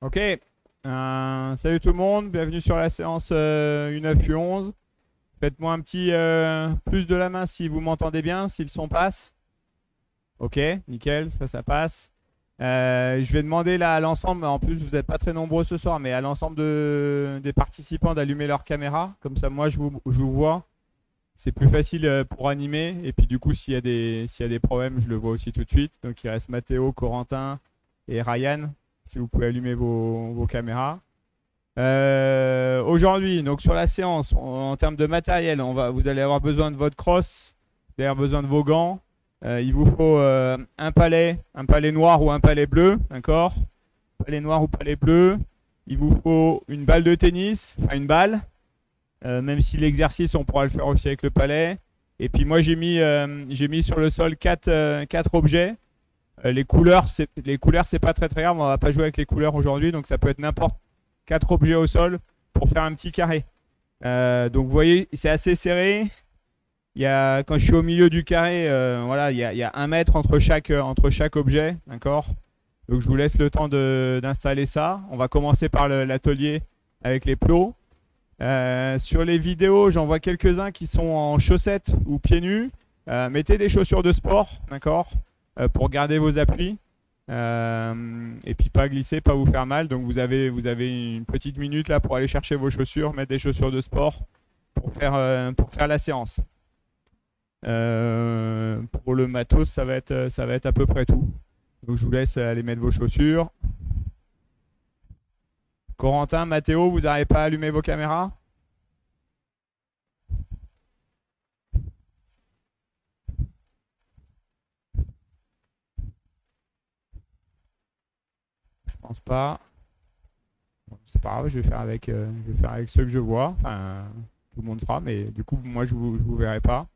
Ok, salut tout le monde, bienvenue sur la séance U9, U11. Faites-moi un petit plus de la main si vous m'entendez bien, si le son passe. Ok, nickel, ça passe. Je vais demander là à l'ensemble, en plus vous n'êtes pas très nombreux ce soir, mais à l'ensemble des participants d'allumer leur caméra. Comme ça, moi je vous vois. C'est plus facile pour animer. Et puis du coup, s'il y a des problèmes, je le vois aussi tout de suite. Donc il reste Mathéo, Corentin et Ryan. Si vous pouvez allumer vos caméras. Aujourd'hui, donc sur la séance, en termes de matériel, vous allez avoir besoin de votre crosse, vous allez avoir besoin de vos gants. Il vous faut un palais noir ou un palais bleu, d'accord? Palais noir ou palais bleu. Il vous faut une balle de tennis, enfin une balle. Même si l'exercice, on pourra le faire aussi avec le palais. Et puis moi, j'ai mis sur le sol quatre objets. Les couleurs, c'est pas très grave. On va pas jouer avec les couleurs aujourd'hui, donc ça peut être n'importe 4 objets au sol pour faire un petit carré. Donc vous voyez, c'est assez serré. Quand je suis au milieu du carré, voilà, il y a 1 mètre entre chaque objet, d'accord. Donc je vous laisse le temps d'installer ça. On va commencer par l'atelier avec les plots. Sur les vidéos, j'en vois quelques-uns qui sont en chaussettes ou pieds nus. Mettez des chaussures de sport, d'accord, pour garder vos appuis. Et puis pas glisser, pas vous faire mal. Donc vous avez une petite minute là pour aller chercher vos chaussures, mettre des chaussures de sport pour faire la séance. Pour le matos, ça va être à peu près tout. Donc je vous laisse aller mettre vos chaussures. Corentin, Mathéo, vous n'arrivez pas à allumer vos caméras? Je pense pas. Bon, c'est pas grave, je vais faire avec ceux que je vois. Enfin, tout le monde fera, mais du coup, moi, je vous verrai pas.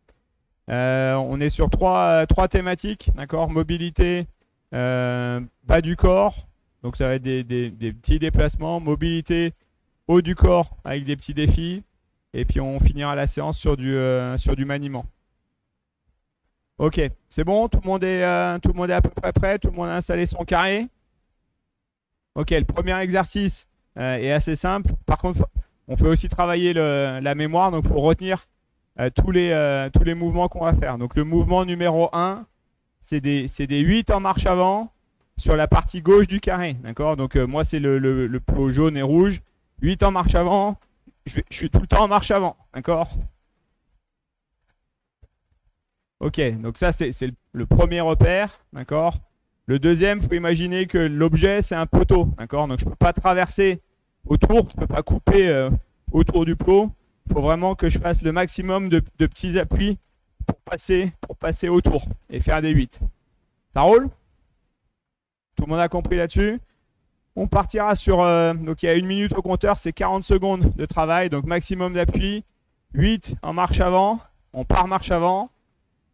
On est sur trois thématiques, d'accord? Mobilité, bas du corps. Donc ça va être des petits déplacements. Mobilité, haut du corps avec des petits défis. Et puis on finira la séance sur du maniement. Ok, c'est bon? Tout le monde est à peu près prêt? Tout le monde a installé son carré? Ok, le premier exercice est assez simple. Par contre, on fait aussi travailler la mémoire. Donc il faut retenir tous les mouvements qu'on va faire. Donc le mouvement numéro 1, c'est des 8 en marche avant sur la partie gauche du carré. D'accord? Donc moi, c'est le plot jaune et rouge. 8 en marche avant. Je suis tout le temps en marche avant. D'accord? Ok, donc ça, c'est le premier repère. D'accord? Le deuxième, il faut imaginer que l'objet, c'est un poteau. D'accord? Donc je ne peux pas traverser autour, je ne peux pas couper autour du plot. Il faut vraiment que je fasse le maximum de petits appuis pour passer autour et faire des 8. Ça roule? Tout le monde a compris là-dessus? On partira sur... donc il y a 1 minute au compteur, c'est 40 secondes de travail, donc maximum d'appui. 8 en marche avant, on part marche avant.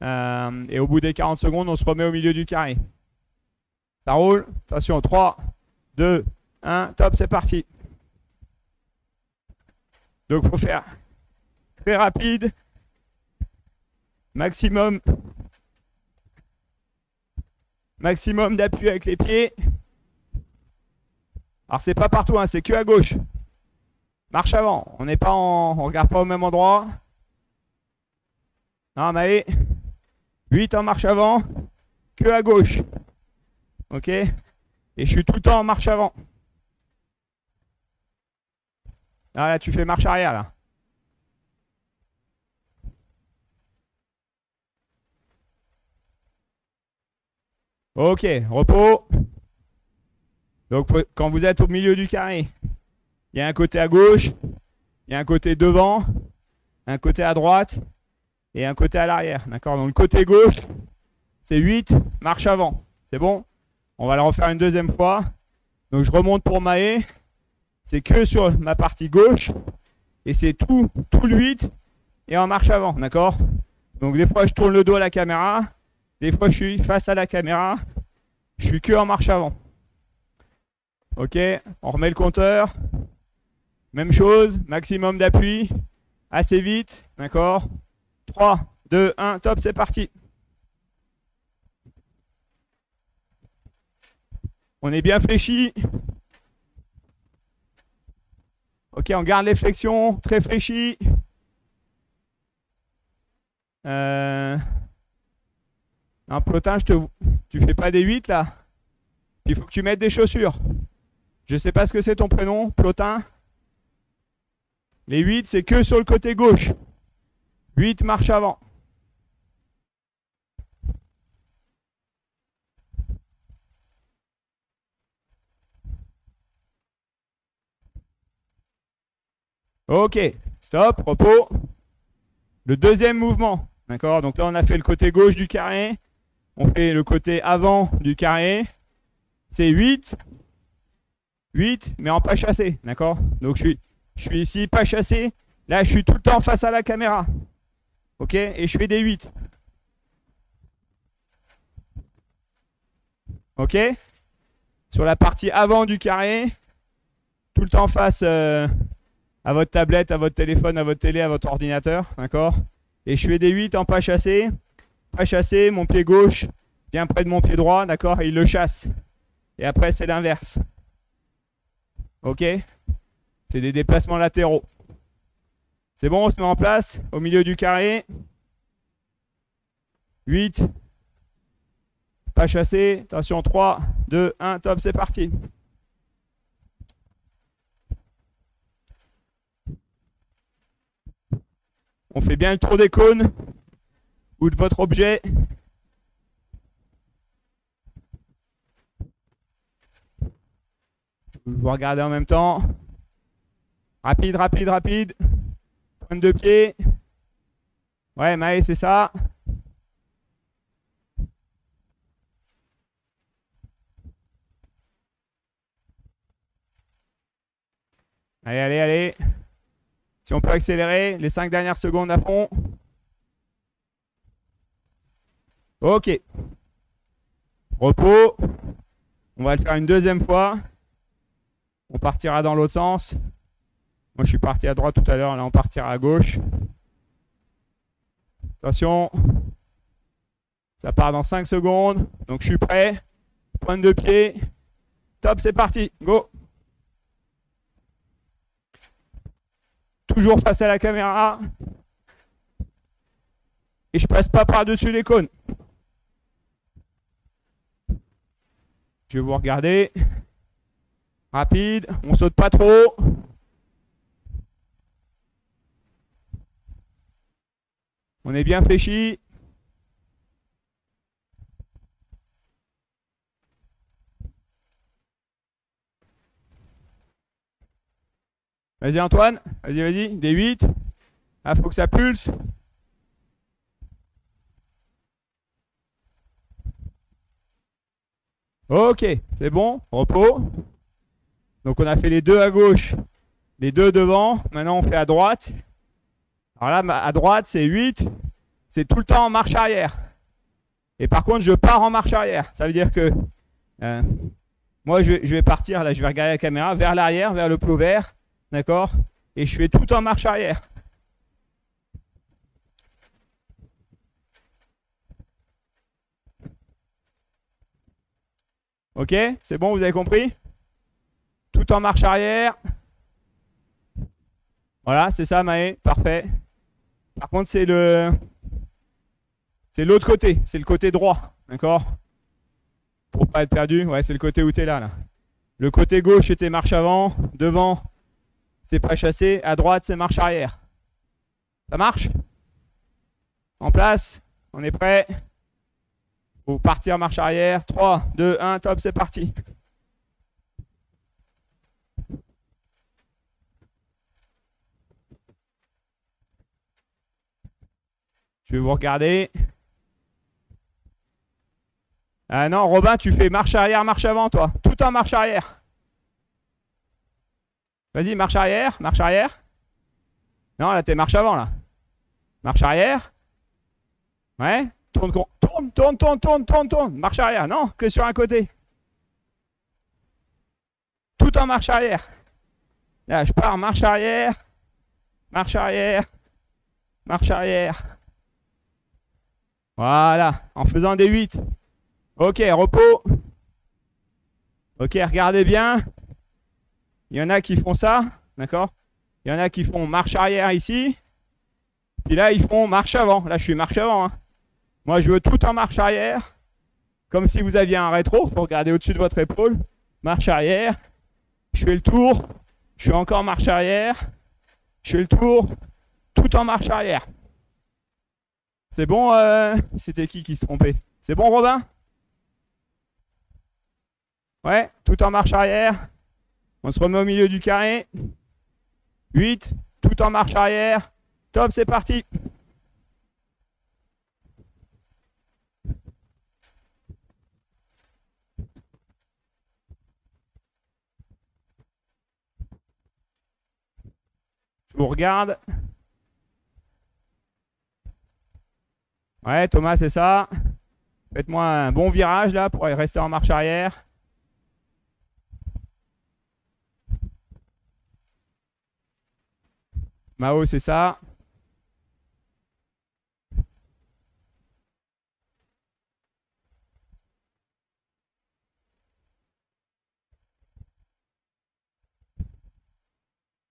Et au bout des 40 secondes, on se remet au milieu du carré. Ça roule? Attention, 3, 2, 1, top, c'est parti. Donc il faut faire très rapide, maximum d'appui avec les pieds. Alors c'est pas partout, hein, c'est que à gauche. Marche avant, on regarde pas au même endroit. Non, mais 8 en marche avant, que à gauche. Ok? Et je suis tout le temps en marche avant. Là, tu fais marche arrière, là. Ok, repos. Donc, quand vous êtes au milieu du carré, il y a un côté à gauche, il y a un côté devant, un côté à droite et un côté à l'arrière. D'accord? Donc, le côté gauche, c'est 8, marche avant. C'est bon? On va le refaire une deuxième fois. Donc, je remonte pour Maë. C'est que sur ma partie gauche. Et c'est tout le 8 et en marche avant. D'accord? Donc, des fois, je tourne le dos à la caméra. Des fois, je suis face à la caméra. Je suis que en marche avant. Ok? On remet le compteur. Même chose. Maximum d'appui. Assez vite. D'accord? 3, 2, 1. Top, c'est parti. On est bien fléchi. Ok, on garde les flexions, très fléchies. Un plotin, tu fais pas des 8 là. Il faut que tu mettes des chaussures. Je sais pas ce que c'est ton prénom, plotin. Les 8, c'est que sur le côté gauche. 8 marche avant. Ok, stop, repos. Le deuxième mouvement, d'accord? Donc là, on a fait le côté gauche du carré. On fait le côté avant du carré. C'est 8. 8, mais en pas chassé, d'accord? Donc je suis ici, pas chassé. Là, je suis tout le temps face à la caméra. Ok? Et je fais des 8. Ok? Sur la partie avant du carré, tout le temps face à votre tablette, à votre téléphone, à votre télé, à votre ordinateur, d'accord? Et je fais des 8 en pas chassé. Pas chassé, mon pied gauche vient près de mon pied droit, d'accord? Et il le chasse. Et après, c'est l'inverse. Ok? C'est des déplacements latéraux. C'est bon, on se met en place au milieu du carré. 8. Pas chassé. Attention, 3, 2, 1, top, c'est parti. On fait bien le tour des cônes ou de votre objet. Vous regardez en même temps. Rapide, rapide, rapide. Pointe de pied. Ouais, Maë, c'est ça. Allez, allez, allez. Si on peut accélérer, les 5 dernières secondes à fond. Ok. Repos. On va le faire une deuxième fois. On partira dans l'autre sens. Moi, je suis parti à droite tout à l'heure. Là, on partira à gauche. Attention. Ça part dans 5 secondes. Donc, je suis prêt. Pointe de pied. Top, c'est parti. Go. Toujours face à la caméra. Et je passe pas par-dessus les cônes. Je vais vous regarder. Rapide, on saute pas trop. On est bien fléchi. Vas-y Antoine, vas-y, vas-y, des 8. Ah, faut que ça pulse. Ok, c'est bon, repos. Donc on a fait les deux à gauche, les deux devant. Maintenant on fait à droite. Alors là, à droite, c'est 8. C'est tout le temps en marche arrière. Et par contre, je pars en marche arrière. Ça veut dire que moi, je vais partir, là, je vais regarder la caméra, vers l'arrière, vers le plot vert. D'accord? Et je fais tout en marche arrière. Ok? C'est bon, vous avez compris? Tout en marche arrière. Voilà, c'est ça, Maë. Parfait. Par contre, c'est l'autre côté. C'est le côté droit. D'accord? Pour pas être perdu. Ouais, c'est le côté où tu es là. Le côté gauche, c'était marche avant. Devant, c'est pas chassé. À droite, c'est marche arrière. Ça marche? En place? On est prêt? Faut partir marche arrière. 3, 2, 1, top, c'est parti. Je vais vous regarder. Ah non, Robin, tu fais marche arrière, marche avant, toi. Tout en marche arrière. Vas-y, marche arrière, marche arrière. Non, là, t'es marche avant, là. Marche arrière. Ouais. Tourne, tourne, tourne, tourne, tourne, tourne, tourne. Marche arrière. Non, que sur un côté. Tout en marche arrière. Là, je pars, marche arrière. Marche arrière. Marche arrière. Voilà, en faisant des 8. Ok, repos. Ok, regardez bien. Il y en a qui font ça, d'accord? Il y en a qui font marche arrière ici. Puis là, ils font marche avant. Là, je suis marche avant. Hein. Moi, je veux tout en marche arrière. Comme si vous aviez un rétro. Il faut regarder au-dessus de votre épaule. Marche arrière. Je fais le tour. Je fais encore marche arrière. Je fais le tour. Tout en marche arrière. C'est bon, c'était qui se trompait? C'est bon, Robin? Ouais, tout en marche arrière. On se remet au milieu du carré. 8, tout en marche arrière. Top, c'est parti. Je vous regarde. Ouais, Thomas, c'est ça. Faites-moi un bon virage là pour rester en marche arrière. Mao, c'est ça.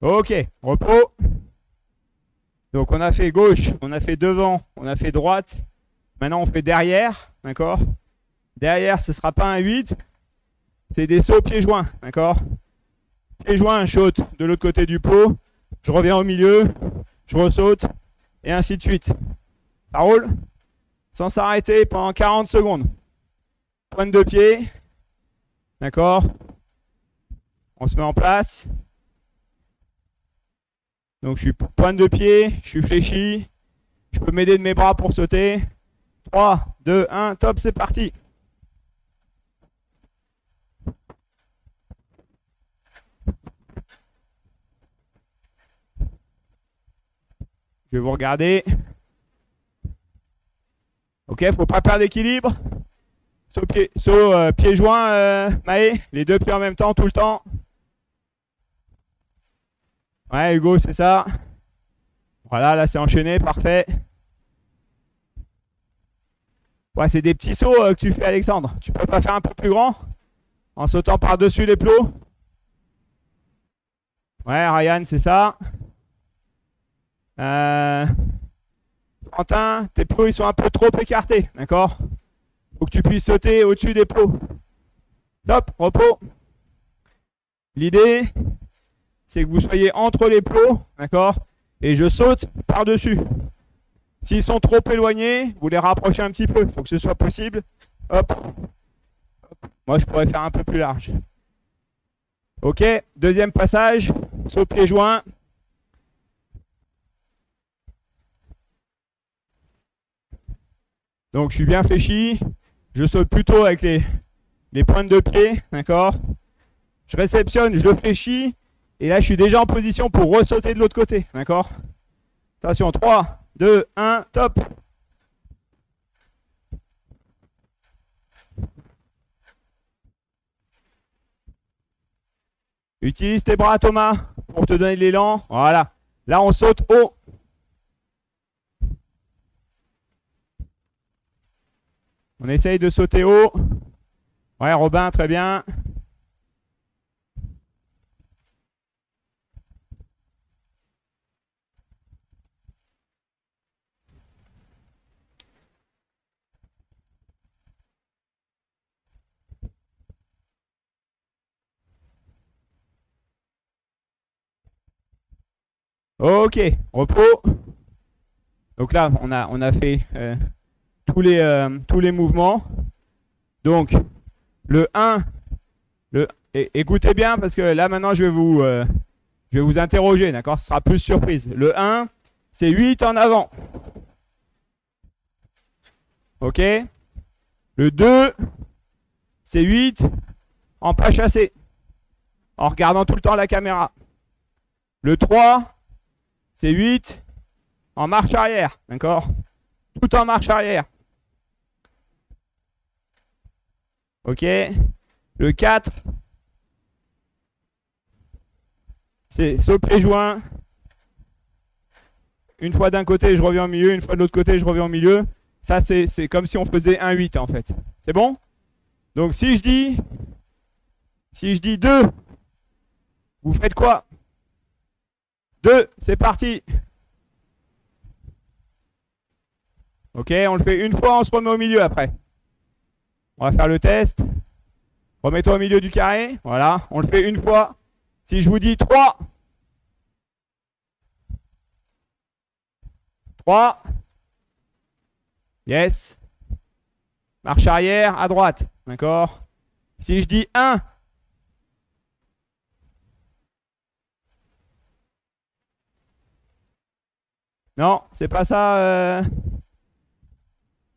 Ok, repos. Donc on a fait gauche, on a fait devant, on a fait droite. Maintenant on fait derrière, d'accord? Derrière, ce ne sera pas un 8, c'est des sauts pieds joints, d'accord? Pieds joints, je saute de l'autre côté du pot, je reviens au milieu, je ressaute, et ainsi de suite. Ça roule? Sans s'arrêter pendant 40 secondes. Pointe de pied, d'accord? On se met en place. Donc je suis pointe de pied, je suis fléchi, je peux m'aider de mes bras pour sauter. 3, 2, 1, top, c'est parti. Je vais vous regarder. Ok, faut pas perdre d'équilibre. Saut pieds joints, Maë, les deux pieds en même temps, tout le temps. Ouais, Hugo, c'est ça. Voilà, là, c'est enchaîné, parfait. Ouais, c'est des petits sauts que tu fais, Alexandre. Tu peux pas faire un peu plus grand en sautant par-dessus les plots? Ouais, Ryan, c'est ça. Quentin, tes plots, ils sont un peu trop écartés, d'accord? Faut que tu puisses sauter au-dessus des plots. Top, repos. L'idée, c'est que vous soyez entre les plots, d'accord? Et je saute par-dessus. S'ils sont trop éloignés, vous les rapprochez un petit peu. Il faut que ce soit possible. Hop. Moi, je pourrais faire un peu plus large. Ok, deuxième passage. Saut pieds joints. Donc, je suis bien fléchi. Je saute plutôt avec les pointes de pied, d'accord? Je réceptionne, je fléchis. Et là, je suis déjà en position pour ressauter de l'autre côté, d'accord? Attention, 3, 2, 1, top. Utilise tes bras, Thomas, pour te donner de l'élan. Voilà. Là, on saute haut. On essaye de sauter haut. Ouais, Robin, très bien. Ok, repos. Donc là, on a fait tous les mouvements. Donc, le 1, écoutez bien parce que là, maintenant, je vais vous interroger, d'accord? Ce sera plus surprise. Le 1, c'est 8 en avant. Ok? Le 2, c'est 8 en pas chassé, en regardant tout le temps la caméra. Le 3, c'est 8 en marche arrière, d'accord? Tout en marche arrière. Ok? Le 4, c'est saut pieds joints. Une fois d'un côté, je reviens au milieu. Une fois de l'autre côté, je reviens au milieu. Ça, c'est comme si on faisait un 8 en fait. C'est bon? Donc si je dis 2, vous faites quoi? 2, c'est parti. Ok, on le fait une fois, on se remet au milieu après. On va faire le test. Remets-toi au milieu du carré. Voilà, on le fait une fois. Si je vous dis 3. 3. Yes. Marche arrière, à droite. D'accord. Si je dis 1. Non, c'est pas ça.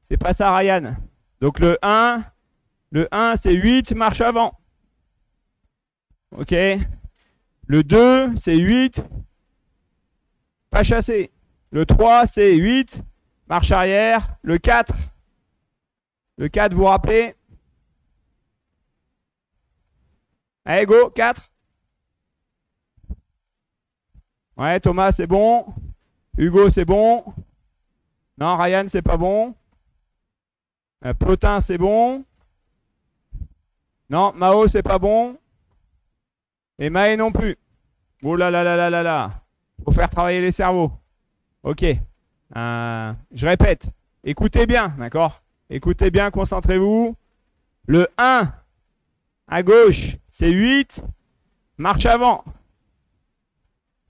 C'est pas ça, Ryan. Donc le 1 c'est 8, marche avant. Ok. Le 2, c'est 8, pas chassé. Le 3, c'est 8, marche arrière. Le 4, vous vous rappelez? Allez, go, 4. Ouais, Thomas, c'est bon. Hugo, c'est bon. Non, Ryan, c'est pas bon. Plotin, c'est bon. Non, Mao, c'est pas bon. Et Maë non plus. Oh là là là là là là. Faut faire travailler les cerveaux. Ok. Je répète. Écoutez bien, d'accord? Écoutez bien, concentrez-vous. Le 1 à gauche, c'est 8. Marche avant.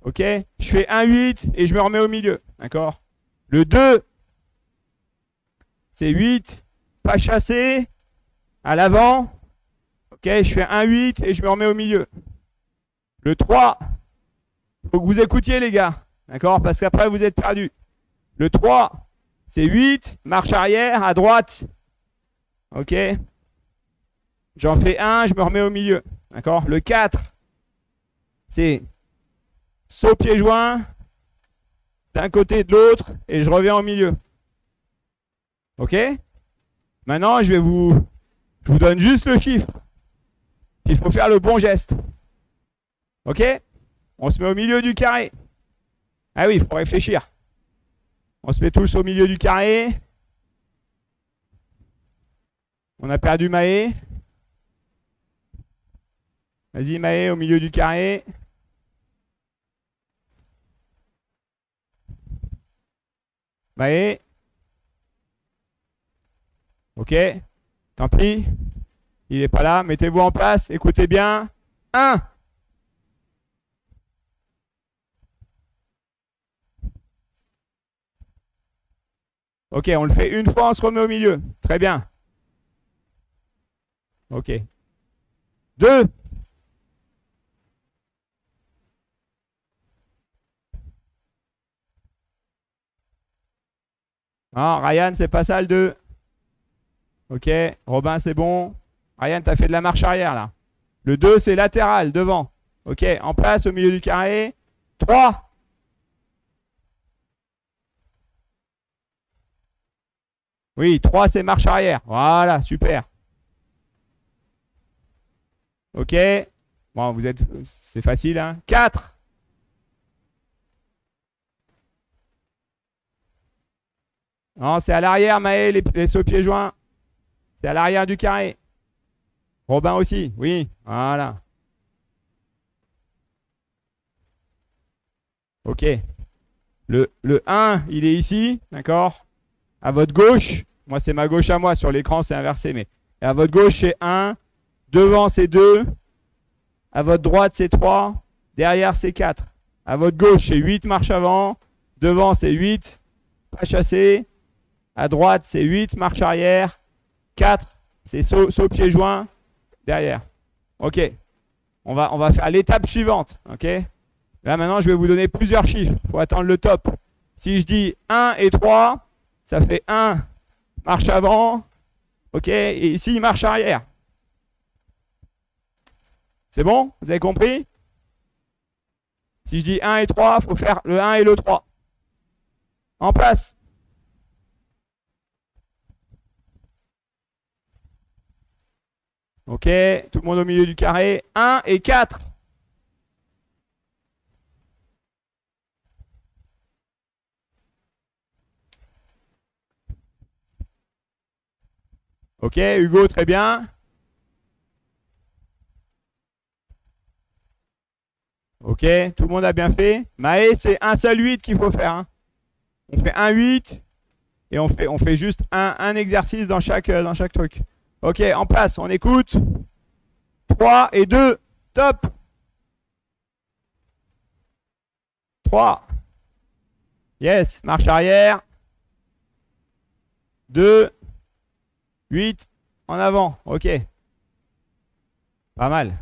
Ok? Je fais 1, 8 et je me remets au milieu. D'accord? Le 2, c'est 8. Pas chassé. À l'avant. Ok? Je fais 1, 8 et je me remets au milieu. Le 3, il faut que vous écoutiez les gars. D'accord? Parce qu'après vous êtes perdus. Le 3, c'est 8. Marche arrière à droite. Ok? J'en fais 1, je me remets au milieu. D'accord? Le 4, c'est saut pied joint d'un côté et de l'autre et je reviens au milieu. Ok? Maintenant, je vous donne juste le chiffre. Il faut faire le bon geste. Ok? On se met au milieu du carré. Ah oui, il faut réfléchir. On se met tous au milieu du carré. On a perdu Maë. Vas-y Maë, au milieu du carré. Maë. Ok. Tant pis. Il n'est pas là. Mettez-vous en place. Écoutez bien. 1. Ok, on le fait une fois, on se remet au milieu. Très bien. Ok. 2. Non, Ryan, c'est pas ça le 2. Ok, Robin, c'est bon. Ryan, tu as fait de la marche arrière là. Le 2, c'est latéral, devant. Ok, en place au milieu du carré. 3. Oui, 3, c'est marche arrière. Voilà, super. Ok. Bon, c'est facile, hein. 4. Non, c'est à l'arrière, Maë, les sauts pieds joints. C'est à l'arrière du carré. Robin aussi, oui, voilà. Ok. Le 1, il est ici, d'accord? À votre gauche, moi c'est ma gauche à moi, sur l'écran c'est inversé, mais à votre gauche c'est 1, devant c'est 2, à votre droite c'est 3, derrière c'est 4. À votre gauche c'est 8 marche avant, devant c'est 8, pas chassé, à droite c'est 8 marche arrière, 4 c'est saut pied joint, derrière. Ok, on va faire l'étape suivante, ok? Là maintenant je vais vous donner plusieurs chiffres, il faut attendre le top. Si je dis 1 et 3, ça fait 1, marche avant, ok, et ici, marche arrière. C'est bon? Vous avez compris? Si je dis 1 et 3, il faut faire le 1 et le 3. En place. Ok, tout le monde au milieu du carré. 1 et 4. Ok, Hugo, très bien. Ok, tout le monde a bien fait. Maë, c'est un seul 8 qu'il faut faire. Hein. On fait un 8 et on fait juste un exercice dans chaque truc. Ok, en place, on écoute. 3 et 2, top. 3. Yes, marche arrière. 2, 8, en avant. Ok. Pas mal.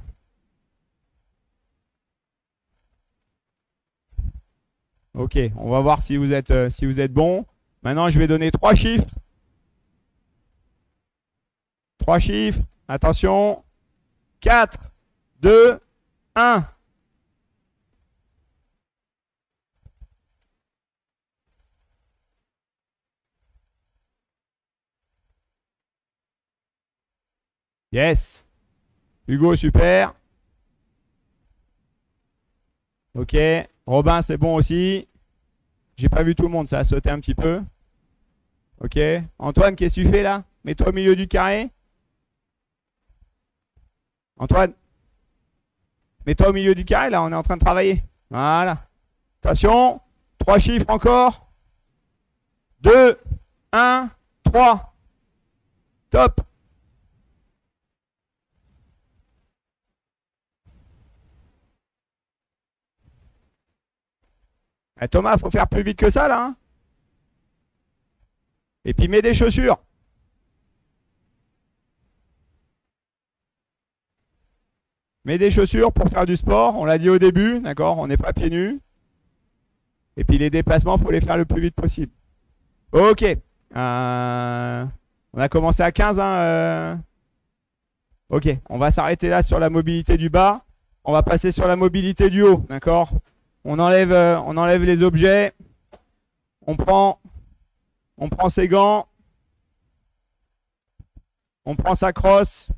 Ok, on va voir si vous êtes bon. Maintenant, je vais donner 3 chiffres. 3 chiffres. Attention. 4, 2, 1. Yes. Hugo, super. Ok. Robin, c'est bon aussi. J'ai pas vu tout le monde, ça a sauté un petit peu. Ok. Antoine, qu'est-ce que tu fais là? Mets-toi au milieu du carré. Antoine, mets-toi au milieu du carré, là, on est en train de travailler. Voilà. Attention. 3 chiffres encore. 2, 1, 3. Top. Thomas, faut faire plus vite que ça, là. Hein. Et puis, mets des chaussures. Mets des chaussures pour faire du sport. On l'a dit au début, d'accord? On n'est pas pieds nus. Et puis, les déplacements, il faut les faire le plus vite possible. Ok. On a commencé à 15. Hein, Ok, on va s'arrêter là sur la mobilité du bas. On va passer sur la mobilité du haut, d'accord? On enlève les objets. On prend ses gants. On prend sa crosse.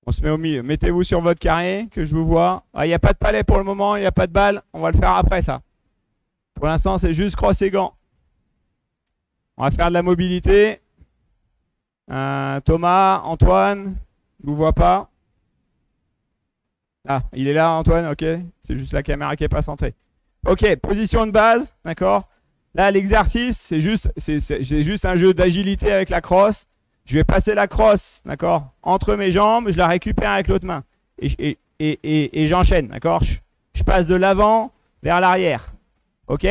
On se met au milieu. Mettez-vous sur votre carré, que je vous vois. Il n'y a pas de palais pour le moment, il n'y a pas de balle. On va le faire après ça. Pour l'instant, c'est juste crosse et gants. On va faire de la mobilité. Thomas, Antoine, je ne vous vois pas. Ah, il est là, Antoine, ok. C'est juste la caméra qui n'est pas centrée. Ok, position de base, d'accord. Là, l'exercice, c'est juste un jeu d'agilité avec la crosse. Je vais passer la crosse, d'accord, entre mes jambes, je la récupère avec l'autre main. Et j'enchaîne, d'accord. Je passe de l'avant vers l'arrière, ok.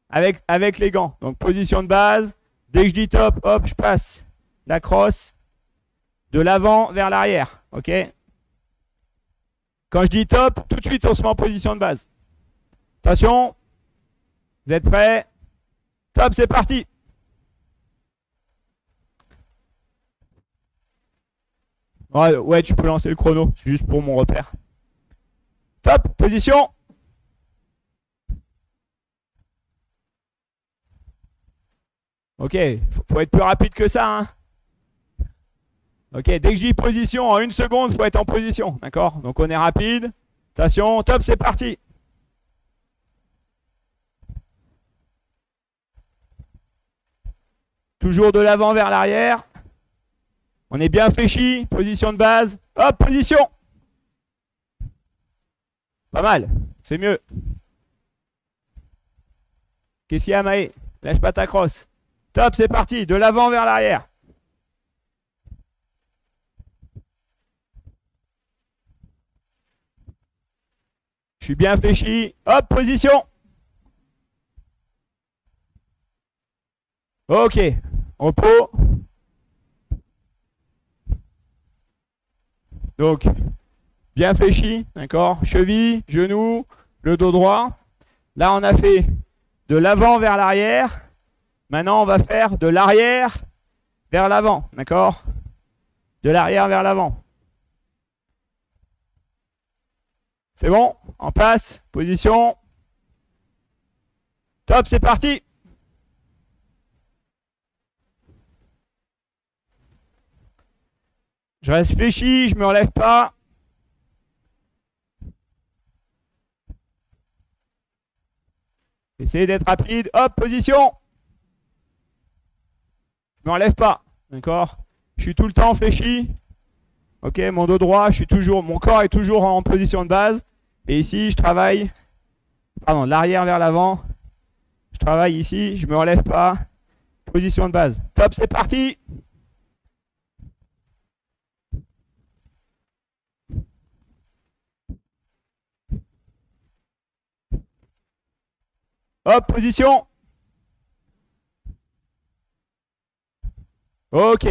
Avec les gants. Donc, position de base. Dès que je dis top, hop, je passe la crosse de l'avant vers l'arrière, ok. Quand je dis top, tout de suite, on se met en position de base. Attention, vous êtes prêts? Top, c'est parti. Ouais, tu peux lancer le chrono, c'est juste pour mon repère. Top, position. Ok, faut être plus rapide que ça. Hein. Ok, dès que je dis position, en 1 seconde, il faut être en position. D'accord? Donc on est rapide. Attention, top, c'est parti. Toujours de l'avant vers l'arrière. On est bien fléchi. Position de base. Hop, position. Pas mal. C'est mieux. Qu'est-ce qu'il y a, Maë? Lâche pas ta crosse. Top, c'est parti. De l'avant vers l'arrière. Je suis bien fléchi. Hop, position. Ok. Repos. Donc, bien fléchi. D'accord. Cheville, genou, le dos droit. Là, on a fait de l'avant vers l'arrière. Maintenant, on va faire de l'arrière vers l'avant. D'accord? De l'arrière vers l'avant. C'est bon? En place. Position. Top, c'est parti. Je reste fléchi, je me relève pas. Essayez d'être rapide. Hop, position. Je me relève pas. D'accord? Je suis tout le temps fléchi. Ok, mon dos droit, mon corps est toujours en position de base. Et ici, je travaille, pardon, de l'arrière vers l'avant. Je travaille ici, je me relève pas. Position de base. Top, c'est parti. Hop, position. Ok,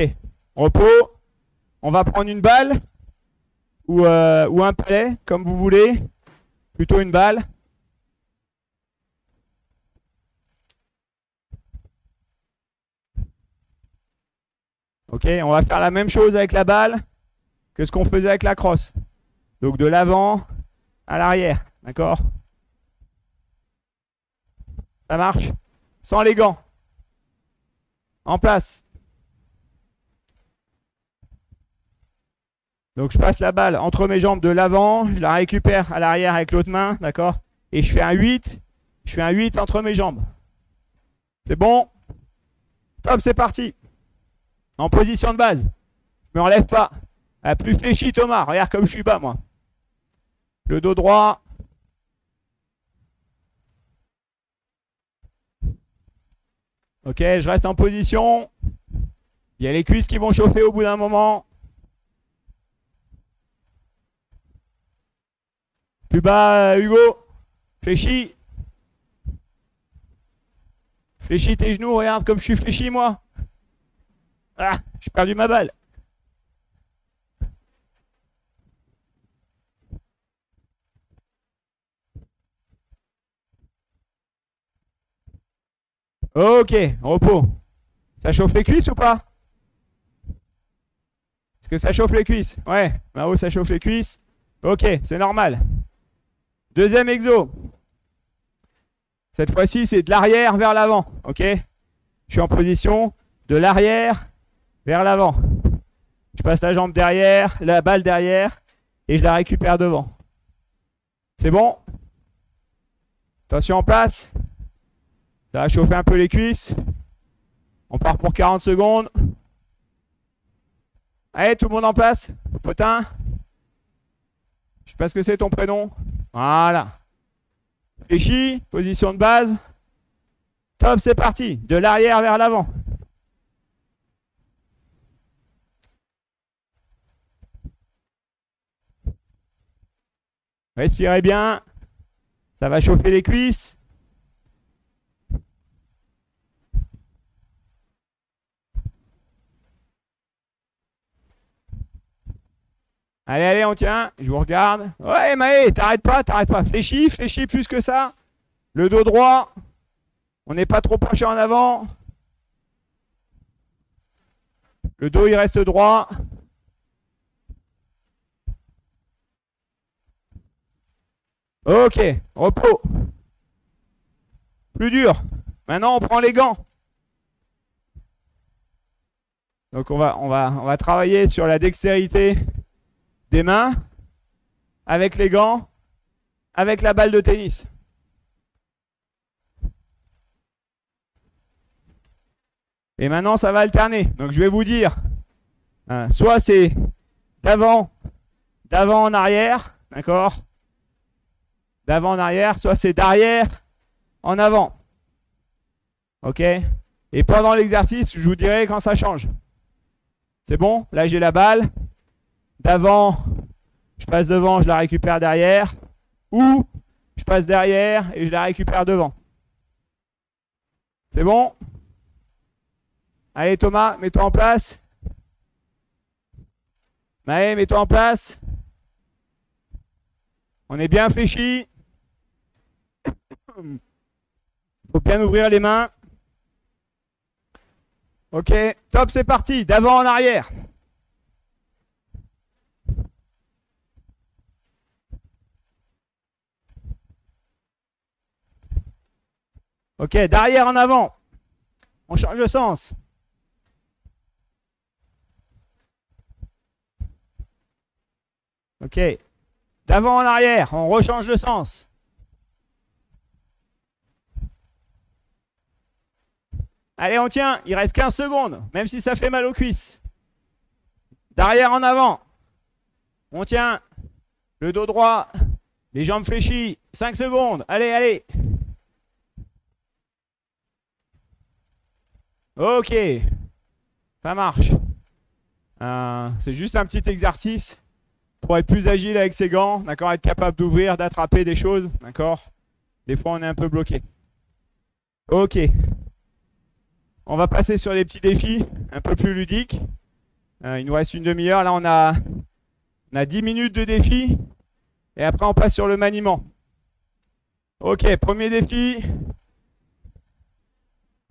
repos. On va prendre une balle ou un palais, comme vous voulez. Plutôt une balle. Ok, on va faire la même chose avec la balle que ce qu'on faisait avec la crosse. Donc de l'avant à l'arrière, d'accord? Ça marche? Sans les gants. En place. Donc je passe la balle entre mes jambes de l'avant, je la récupère à l'arrière avec l'autre main, d'accord? Et je fais un 8. Je fais un 8 entre mes jambes. C'est bon? Top, c'est parti. En position de base. Je me relève pas. Plus fléchi, Thomas. Regarde comme je suis bas, moi. Le dos droit. Ok, je reste en position. Il y a les cuisses qui vont chauffer au bout d'un moment. Plus bas, Hugo. Fléchi. Fléchis tes genoux. Regarde comme je suis fléchi, moi. Ah, j'ai perdu ma balle. Ok, repos. Ça chauffe les cuisses ou pas? Est-ce que ça chauffe les cuisses? Ouais, Mao, ça chauffe les cuisses. Ok, c'est normal. Deuxième exo. Cette fois-ci, c'est de l'arrière vers l'avant. Ok? Je suis en position de l'arrière vers l'avant. Je passe la jambe derrière, la balle derrière, et je la récupère devant. C'est bon? Attention en place. Ça va chauffer un peu les cuisses. On part pour 40 secondes. Allez, tout le monde en place. Potin. Je sais pas ce que c'est ton prénom. Voilà. Fléchi, position de base. Top, c'est parti. De l'arrière vers l'avant. Respirez bien. Ça va chauffer les cuisses. Allez, allez, on tient. Je vous regarde. Ouais, Maë, t'arrêtes pas, t'arrêtes pas. Fléchis, fléchis plus que ça. Le dos droit. On n'est pas trop penché en avant. Le dos, il reste droit. Ok, repos. Plus dur. Maintenant, on prend les gants. Donc, on va travailler sur la dextérité des mains avec les gants, avec la balle de tennis. Et maintenant, ça va alterner. Donc, je vais vous dire, soit c'est d'avant en arrière, d'accord? D'avant en arrière, soit c'est d'arrière en avant. Ok? Et pendant l'exercice, je vous dirai quand ça change. C'est bon? Là, j'ai la balle. D'avant, je passe devant, je la récupère derrière. Ou je passe derrière et je la récupère devant. C'est bon? Allez Thomas, mets-toi en place. Maë, mets-toi en place. On est bien fléchi. Il faut bien ouvrir les mains. Ok, top, c'est parti. D'avant en arrière. Ok, d'arrière en avant. On change de sens. Ok. D'avant en arrière, on rechange de sens. Allez, on tient. Il reste 15 secondes, même si ça fait mal aux cuisses. D'arrière en avant. On tient. Le dos droit. Les jambes fléchies. 5 secondes. Allez, allez. Ok. Ça marche. C'est juste un petit exercice pour être plus agile avec ses gants, d'accord, être capable d'ouvrir, d'attraper des choses, d'accord. Des fois, on est un peu bloqué. Ok. On va passer sur des petits défis un peu plus ludiques. Il nous reste une demi-heure. Là, on a 10 minutes de défi. Et après, on passe sur le maniement. Ok, premier défi.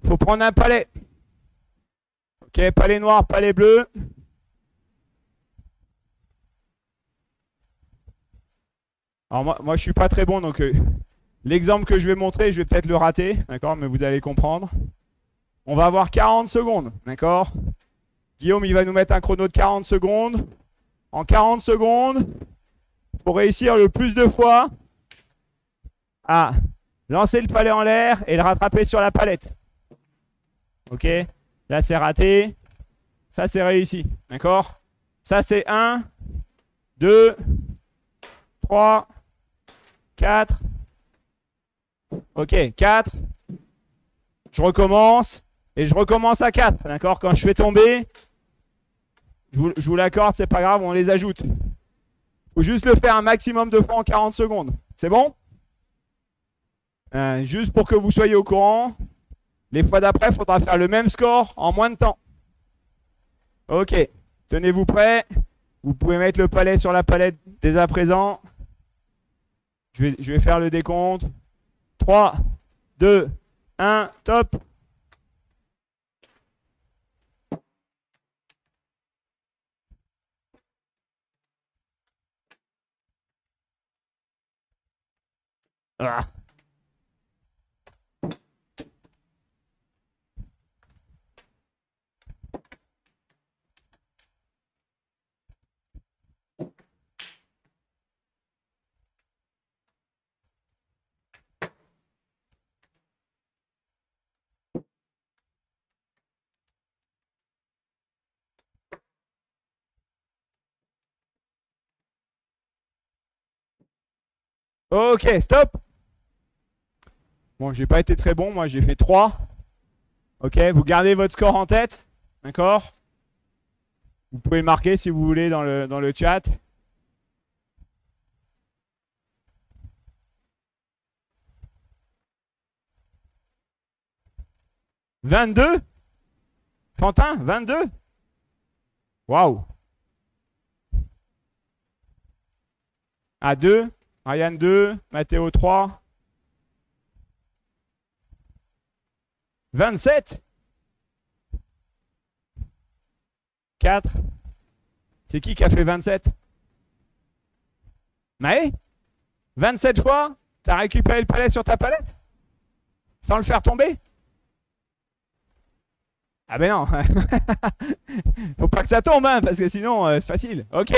Il faut prendre un palais. Ok, palais noir, palais bleu. Alors moi je suis pas très bon, donc l'exemple que je vais montrer, je vais peut-être le rater, d'accord, mais vous allez comprendre. On va avoir 40 secondes, d'accord. Guillaume, il va nous mettre un chrono de 40 secondes. En 40 secondes, il faut réussir le plus de fois à lancer le palais en l'air et le rattraper sur la palette. Ok, là c'est raté. Ça c'est réussi, d'accord. Ça c'est 1, 2, 3, 4. Ok, 4. Je recommence. Et je recommence à 4. D'accord. Quand je fais tomber, je vous l'accorde, c'est pas grave, on les ajoute. Il faut juste le faire un maximum de fois en 40 secondes. C'est bon? Juste pour que vous soyez au courant. Les fois d'après, il faudra faire le même score en moins de temps. Ok. Tenez-vous prêts. Vous pouvez mettre le palais sur la palette dès à présent. Je vais faire le décompte. 3, 2, 1, top. Ah. Ok, stop. Bon, j'ai pas été très bon, moi j'ai fait 3. Ok, vous gardez votre score en tête. D'accord. Vous pouvez marquer si vous voulez dans le chat. « 22 » Fantin, 22 ? Waouh. À 2. Ryan 2. Mathéo 3. 27. 4. C'est qui a fait 27? Maë? 27 fois? T'as récupéré le palais sur ta palette? Sans le faire tomber? Ah ben non. Faut pas que ça tombe, hein, parce que sinon, c'est facile. Ok.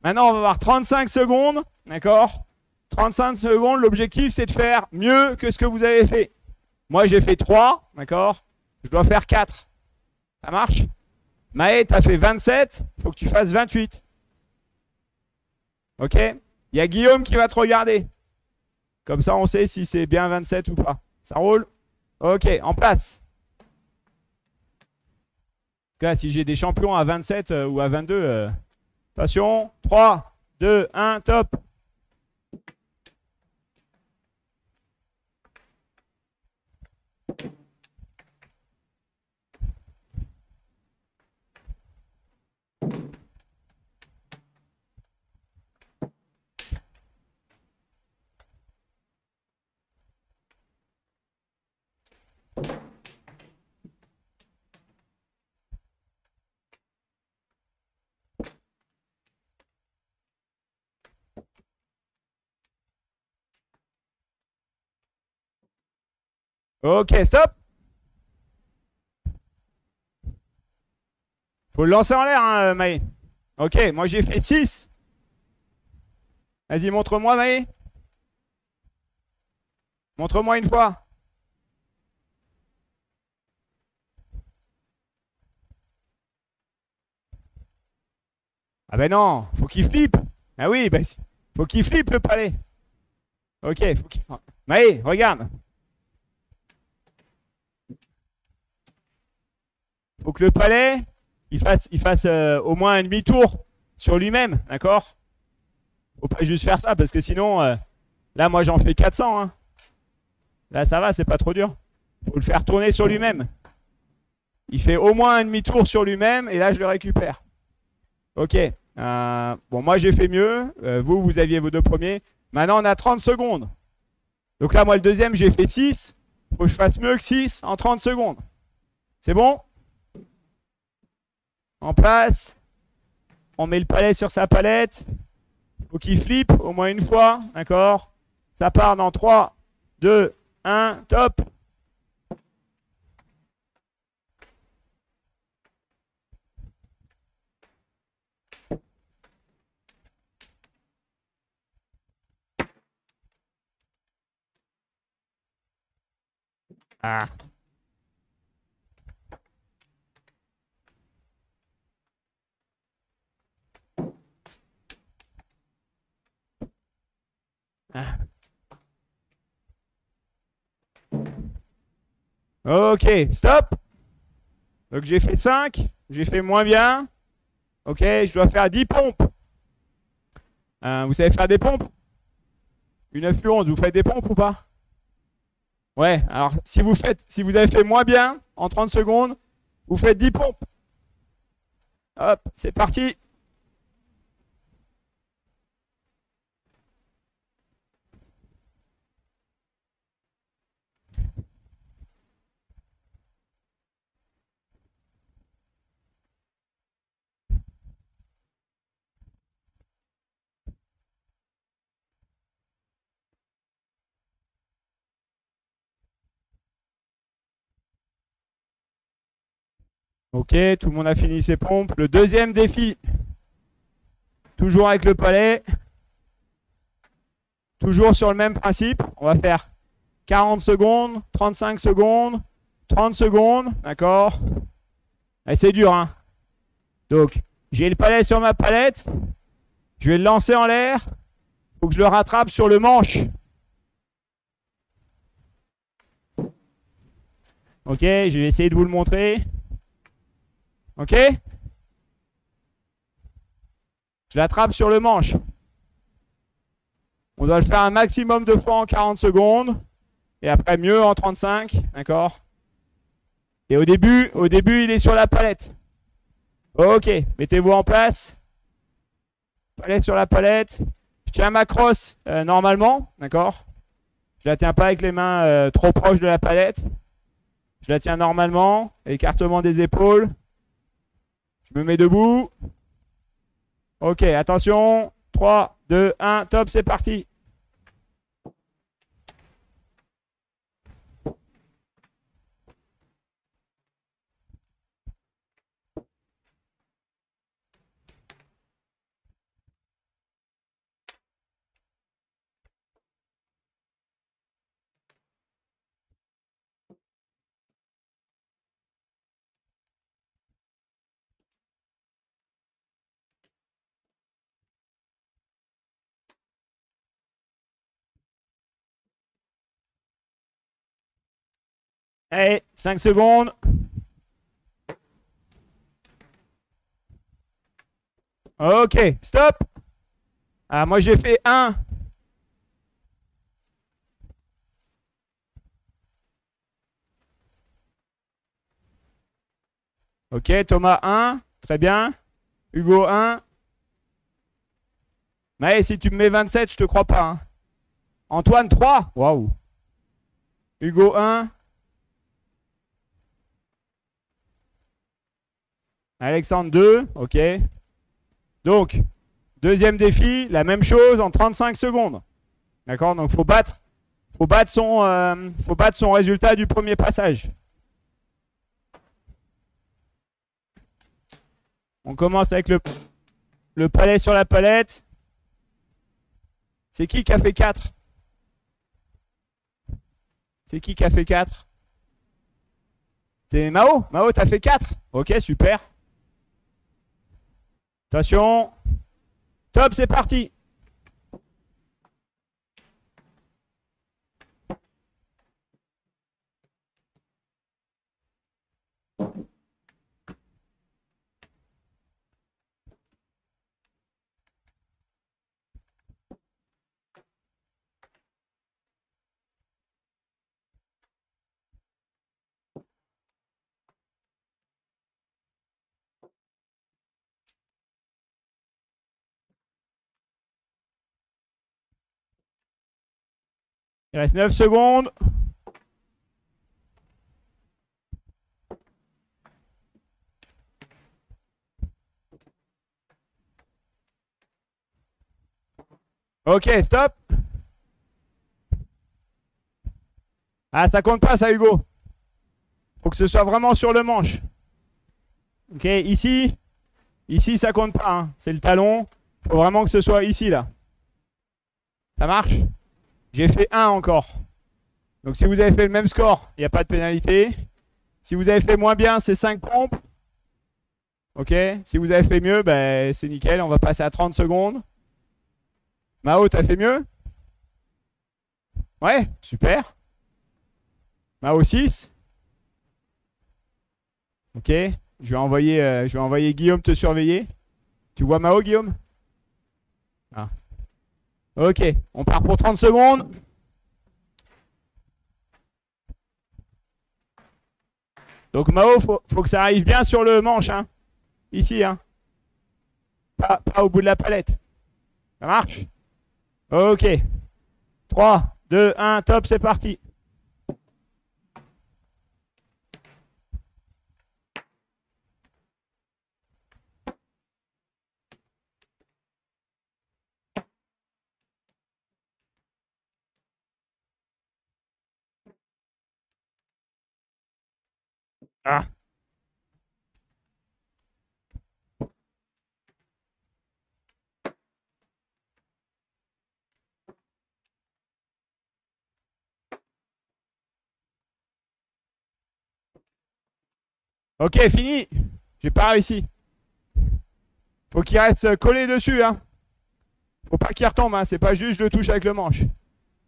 Maintenant, on va avoir 35 secondes. D'accord? 35 secondes. L'objectif, c'est de faire mieux que ce que vous avez fait. Moi, j'ai fait 3. D'accord? Je dois faire 4. Ça marche? Maë, t'as fait 27. Il faut que tu fasses 28. Ok? Il y a Guillaume qui va te regarder. Comme ça, on sait si c'est bien 27 ou pas. Ça roule? Ok, en place. Là, si j'ai des champions à 27 ou à 22, attention, 3, 2, 1, top. Ok, stop. Faut le lancer en l'air, hein, Maë. Ok, moi j'ai fait 6. Vas-y, montre-moi, Maë. Montre-moi une fois. Ah ben non, faut qu'il flippe. Ah oui, ben, faut qu'il flippe le palais. Ok, faut qu'il... Maë, regarde. Faut que le palais, il fasse au moins un demi-tour sur lui-même, d'accord? Faut pas juste faire ça, parce que sinon, là, moi, j'en fais 400. Hein. Là, ça va, c'est pas trop dur. Faut le faire tourner sur lui-même. Il fait au moins un demi-tour sur lui-même, et là, je le récupère. Ok. Bon, moi, j'ai fait mieux. Vous aviez vos deux premiers. Maintenant, on a 30 secondes. Donc là, moi, le deuxième, j'ai fait 6. Faut que je fasse mieux que 6 en 30 secondes. C'est bon? En place. On met le palais sur sa palette. Faut qu'il flippe au moins une fois. D'accord? Ça part dans 3, 2, 1. Top! Ah. Ah. Ok, stop. Donc j'ai fait 5, j'ai fait moins bien. Ok, je dois faire 10 pompes. Vous savez faire des pompes? Une 9 11, vous faites des pompes ou pas? Ouais, alors si vous avez fait moins bien en 30 secondes, vous faites 10 pompes. Hop, c'est parti. Ok, tout le monde a fini ses pompes. Le deuxième défi, toujours avec le palais, toujours sur le même principe. On va faire 40 secondes, 35 secondes, 30 secondes, d'accord? C'est dur, hein? Donc, j'ai le palais sur ma palette. Je vais le lancer en l'air. Il faut que je le rattrape sur le manche. Ok, je vais essayer de vous le montrer. Ok? Je l'attrape sur le manche. On doit le faire un maximum de fois en 40 secondes. Et après, mieux en 35. D'accord? Et au début, il est sur la palette. Ok, mettez-vous en place. Palette sur la palette. Je tiens ma crosse normalement. D'accord? Je la tiens pas avec les mains trop proches de la palette. Je la tiens normalement. Écartement des épaules. Je me mets debout. Ok, attention. 3, 2, 1, top, c'est parti. Allez, 5 secondes. Ok, stop. Ah, moi j'ai fait 1. Ok, Thomas 1. Très bien. Hugo 1. Mais si tu me mets 27, je te crois pas. Hein. Antoine 3. Waouh. Hugo 1. Alexandre 2. Ok. Donc, deuxième défi, la même chose en 35 secondes. D'accord? Donc, faut battre son résultat du premier passage. On commence avec le palais sur la palette. C'est qui a fait 4? C'est qui a fait 4? C'est Mao. Mao, t'as fait 4? Ok, super. Attention. Top, c'est parti. Il reste 9 secondes. Ok, stop. Ah, ça compte pas ça, Hugo. Faut que ce soit vraiment sur le manche. Ok, ici. Ici, ça compte pas. Hein. C'est le talon. Faut vraiment que ce soit ici, là. Ça marche? J'ai fait 1 encore. Donc si vous avez fait le même score, il n'y a pas de pénalité. Si vous avez fait moins bien, c'est 5 pompes. Ok. Si vous avez fait mieux, ben, c'est nickel. On va passer à 30 secondes. Mao, t'as fait mieux? Ouais, super. Mao 6. Ok. Je vais envoyer Guillaume te surveiller. Tu vois Mao, Guillaume? Ah. Ok, on part pour 30 secondes. Donc Mao, faut que ça arrive bien sur le manche. Hein. Ici, hein. Pas au bout de la palette. Ça marche? Ok. 3, 2, 1, top, c'est parti. Ah. Ok, fini. J'ai pas réussi. Faut qu'il reste collé dessus. Hein. Faut pas qu'il retombe. Hein. C'est pas juste je le touche avec le manche.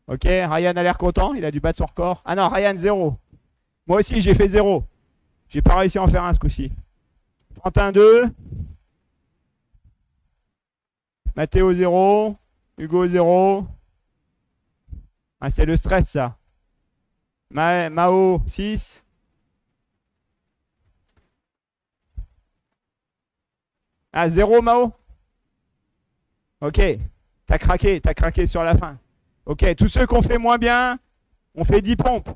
Ok, Ryan a l'air content. Il a dû battre son record. Ah non, Ryan 0. Moi aussi, j'ai fait 0. J'ai pas réussi à en faire un ce coup-ci. Quentin 2. Mathéo 0. Hugo 0. Ah, c'est le stress, ça. Mao 6. Ah, 0 Mao. Ok. T'as craqué sur la fin. Ok, tous ceux qu'on fait moins bien, on fait 10 pompes.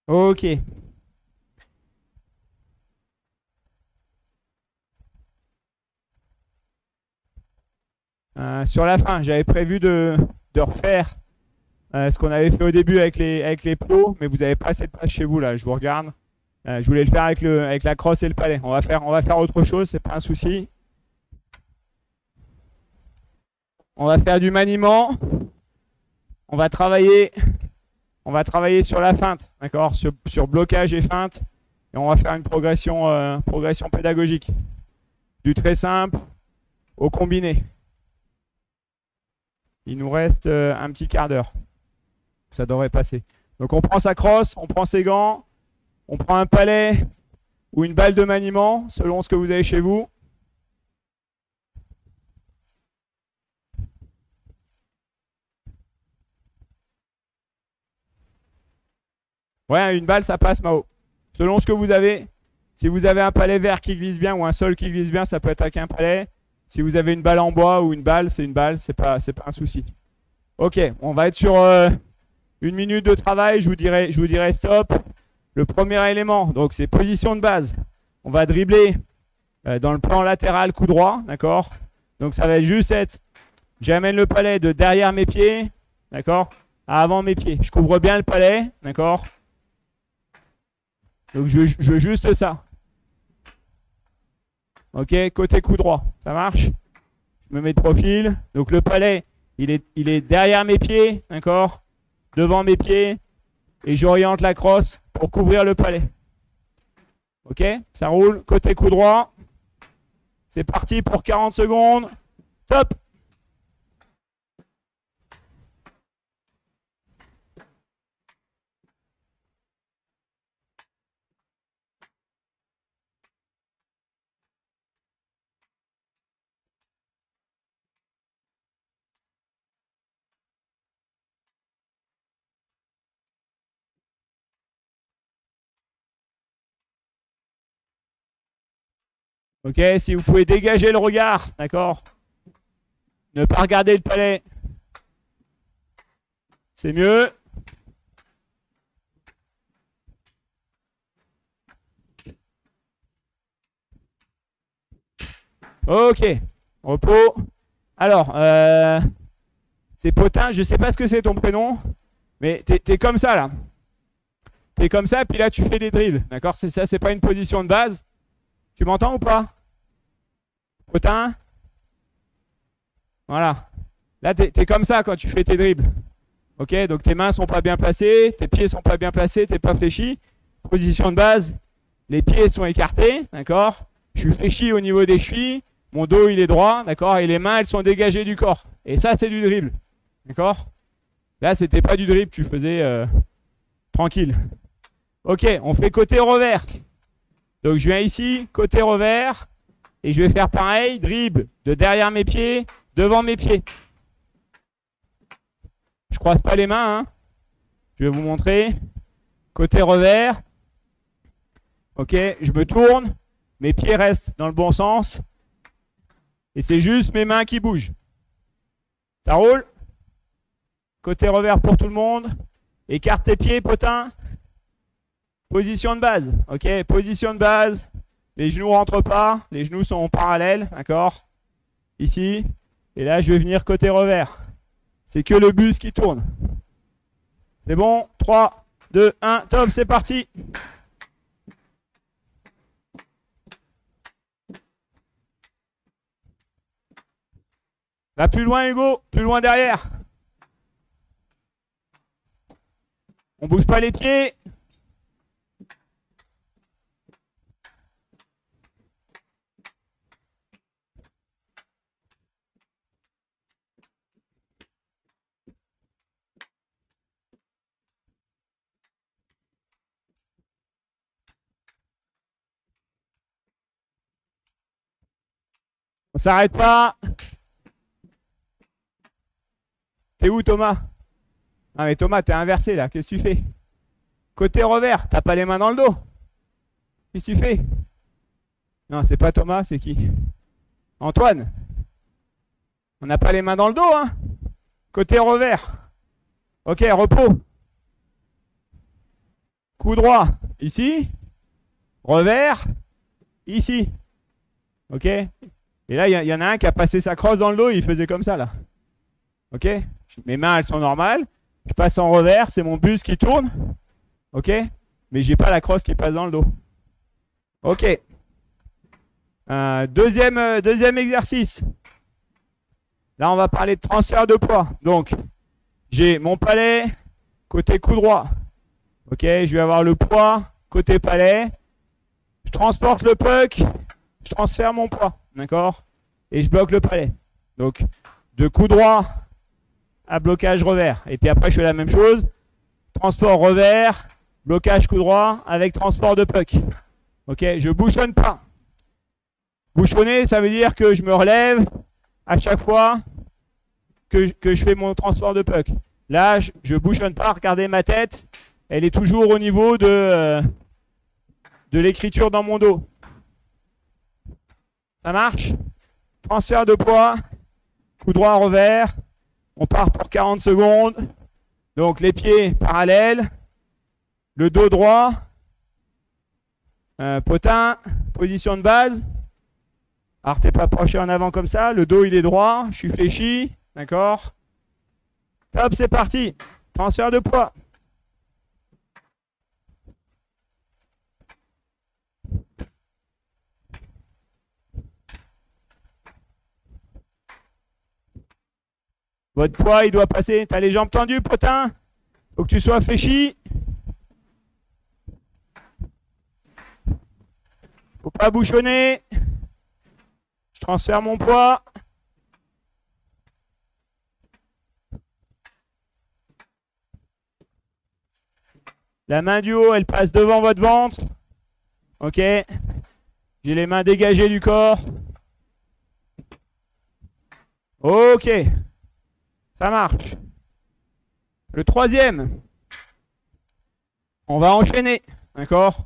Ok. Sur la fin, j'avais prévu de refaire ce qu'on avait fait au début avec les plots, mais vous n'avez pas assez de place chez vous là, je vous regarde. Je voulais le faire avec la crosse et le palais. On va faire autre chose, c'est pas un souci. On va faire du maniement. On va travailler sur la feinte, d'accord, sur blocage et feinte. Et on va faire une progression pédagogique. Du très simple au combiné. Il nous reste un petit quart d'heure. Ça devrait passer. Donc on prend sa crosse, on prend ses gants, on prend un palais ou une balle de maniement, selon ce que vous avez chez vous. Ouais, une balle, ça passe, Mao. Selon ce que vous avez. Si vous avez un palais vert qui glisse bien ou un sol qui glisse bien, ça peut être avec un palais. Si vous avez une balle en bois ou une balle, c'est pas un souci. Ok, on va être sur une minute de travail, je vous dirai stop. Le premier élément, donc c'est position de base. On va dribbler dans le plan latéral coup droit, d'accord? Donc ça va juste être J'amène le palais de derrière mes pieds, d'accord, à avant mes pieds. Je couvre bien le palais, d'accord. Donc je veux juste ça. Ok, côté coup droit, ça marche. Je me mets de profil. Donc le palais, il est derrière mes pieds, d'accord, devant mes pieds. Et j'oriente la crosse pour couvrir le palais. Ok, ça roule. Côté coup droit. C'est parti pour 40 secondes. Top. Ok, si vous pouvez dégager le regard, d'accord. Ne pas regarder le palais. C'est mieux. Ok, repos. Alors, c'est Potin, je sais pas ce que c'est ton prénom, mais t'es comme ça là. T'es comme ça, puis là tu fais des dribbles, d'accord. C'est ça, c'est pas une position de base. Tu m'entends ou pas? Potin. Voilà. Là, t'es comme ça quand tu fais tes dribbles. Ok, donc tes mains sont pas bien placées, tes pieds sont pas bien placés, t'es pas fléchi. Position de base, les pieds sont écartés, d'accord. Je suis fléchi au niveau des chevilles, mon dos il est droit, d'accord, et les mains elles sont dégagées du corps. Et ça c'est du dribble, d'accord. Là c'était pas du dribble, tu faisais tranquille. Ok, on fait côté revers. Donc je viens ici, côté revers, et je vais faire pareil, dribble de derrière mes pieds, devant mes pieds. Je croise pas les mains, hein. Je vais vous montrer. Côté revers. Ok, je me tourne, mes pieds restent dans le bon sens, et c'est juste mes mains qui bougent. Ça roule. Côté revers pour tout le monde. Écarte tes pieds, Potin. Position de base. Ok, position de base. Les genoux rentrent pas, les genoux sont parallèles, d'accord. Ici, et là je vais venir côté revers. C'est que le buste qui tourne. C'est bon, 3, 2, 1, top, c'est parti. Là, plus loin, Hugo, plus loin derrière. On bouge pas les pieds. On s'arrête pas. T'es où, Thomas? Ah mais Thomas, t'es inversé là, qu'est-ce que tu fais? Côté revers, t'as pas les mains dans le dos. Qu'est-ce que tu fais? Non, c'est pas Thomas, c'est qui? Antoine. On n'a pas les mains dans le dos, hein? Côté revers. Ok, repos. Coup droit, ici. Revers, ici. Ok? Et là, il y en a un qui a passé sa crosse dans le dos, il faisait comme ça, là. Ok? Mes mains, elles sont normales. Je passe en revers, c'est mon buste qui tourne. Ok? Mais j'ai pas la crosse qui passe dans le dos. Ok. Deuxième exercice. Là, on va parler de transfert de poids. Donc, j'ai mon palais côté coup droit. Ok, je vais avoir le poids côté palais. Je transporte le puck. Je transfère mon poids. D'accord? Et je bloque le palais. Donc, de coup droit à blocage revers. Et puis après, je fais la même chose. Transport revers, blocage coup droit avec transport de puck. Ok, je bouchonne pas. Bouchonner, ça veut dire que je me relève à chaque fois que je fais mon transport de puck. Là, je bouchonne pas. Regardez ma tête. Elle est toujours au niveau de l'écriture dans mon dos. Ça marche? Transfert de poids. Coup droit revers. On part pour 40 secondes. Donc les pieds parallèles. Le dos droit. Potin. Position de base. Alors t'es pas penché en avant comme ça. Le dos il est droit. Je suis fléchi. D'accord? Top, c'est parti. Transfert de poids. Votre poids, il doit passer. T'as les jambes tendues, potin? Faut que tu sois fléchi. Faut pas bouchonner. Je transfère mon poids. La main du haut, elle passe devant votre ventre. Ok. J'ai les mains dégagées du corps. Ok. Ça marche. Le troisième. On va enchaîner. D'accord?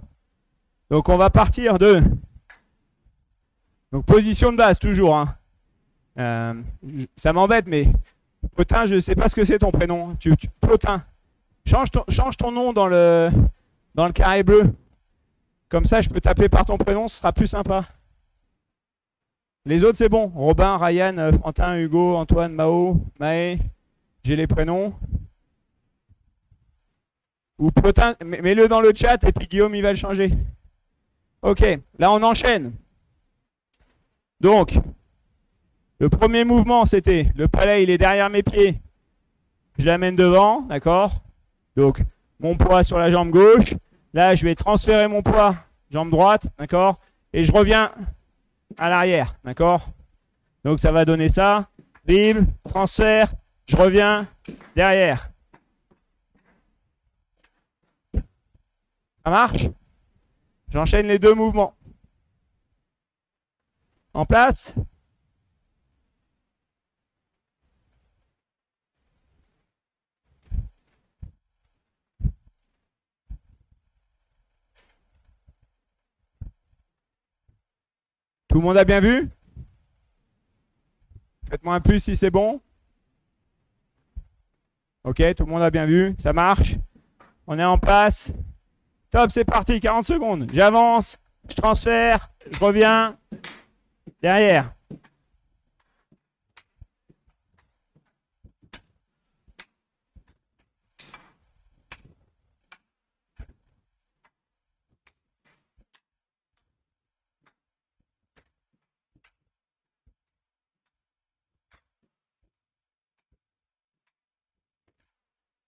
Donc on va partir de... Donc position de base, toujours. Hein. Ça m'embête, mais... Potin, je ne sais pas ce que c'est ton prénom. Potin. Change ton nom dans le carré bleu. Comme ça, je peux t'appeler par ton prénom, ce sera plus sympa. Les autres, c'est bon. Robin, Ryan, Frantin, Hugo, Antoine, Mao, Maë. J'ai les prénoms. Ou Potin, mets-le dans le chat et puis Guillaume, il va le changer. Ok, là, on enchaîne. Donc, le premier mouvement, c'était le palais, il est derrière mes pieds. Je l'amène devant, d'accord? Donc, mon poids sur la jambe gauche. Là, je vais transférer mon poids, jambe droite, d'accord? Et je reviens à l'arrière, d'accord? Donc, ça va donner ça. Dribble, transfert, je reviens derrière. Ça marche? J'enchaîne les deux mouvements. En place? Tout le monde a bien vu? Faites-moi un plus si c'est bon. Ok, tout le monde a bien vu. Ça marche. On est en place. Top, c'est parti. 40 secondes. J'avance. Je transfère. Je reviens. Derrière.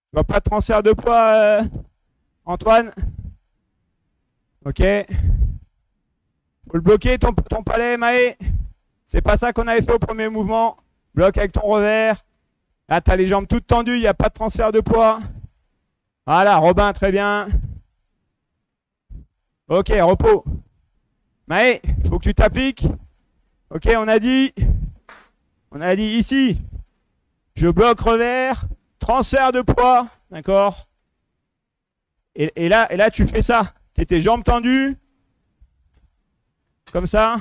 Je vois pas de transfert de poids, Antoine. Ok. Faut le bloquer, ton palais, Maë. C'est pas ça qu'on avait fait au premier mouvement. Bloque avec ton revers. Là, tu as les jambes toutes tendues, il n'y a pas de transfert de poids. Voilà, Robin, très bien. Ok, repos. Maë, il faut que tu t'appliques. Ok, on a dit ici, je bloque revers, transfert de poids, d'accord? Et là, tu fais ça. Tu as tes jambes tendues, comme ça.